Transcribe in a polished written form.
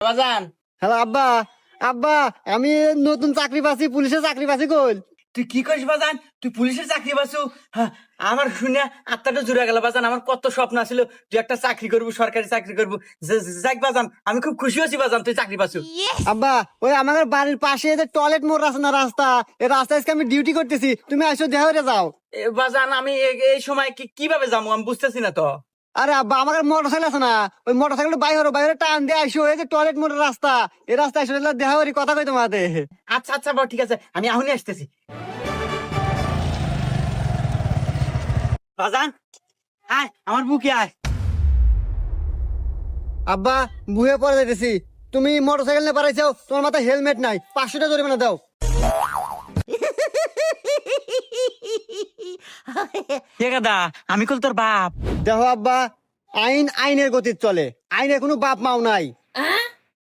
বাজান হ্যালো আব্বা। আব্বা আমি নতুন চাকরি পাচ্ছি, পুলিশের চাকরি পাচ্ছি। কই তুই কি করিস বাজান? তুই পুলিশের চাকরি পাচ্ছু? হ্যাঁ, আমার শুনে আত্মাটা জুড়ে গেল বাজান। আমার কত স্বপ্ন ছিল তুই একটা চাকরি করবো, সরকারি চাকরি করবো। যাক বাজান, আমি খুব খুশি হচ্ছি বাজান তুই চাকরি পাচ্ছু। আব্বা, ওই আমাদের বাড়ির পাশে যে টয়লেট মোড় আছে না, রাস্তা, এই রাস্তায় আজকে আমি ডিউটি করতেছি, তুমি আসো দেখা হয়ে যাও। বাজান আমি এই সময় কিভাবে যাবো আমি বুঝতেছি না তো। আরে আব্বা, আমার মোটর সাইকেল আছে না, ওই মোটর সাইকেল বাইরে বাইরে টান দিয়ে আইসো, এই যে টয়লেট মোড়ের রাস্তা, এই রাস্তায় এসে দেখা করি, কথা কই তোমাদের। আচ্ছা আচ্ছা বাবা, ঠিক আছে, আমি এখনই আসতেছি বাজান। আয় আমার বুকে আয়। আব্বা, বুয়ে পড়ে যাইতেছি, তুমি মোটর সাইকেল নিয়ে পারাইছো, তোমার মাথায় হেলমেট নাই, 500 টাকা জরিমানা দাও। কে গাদা? আমি কল তোর বাপ। দেখো আব্বা, আইন আইনের গতির চলে, আইনের কোনো বাপ মাও নাই।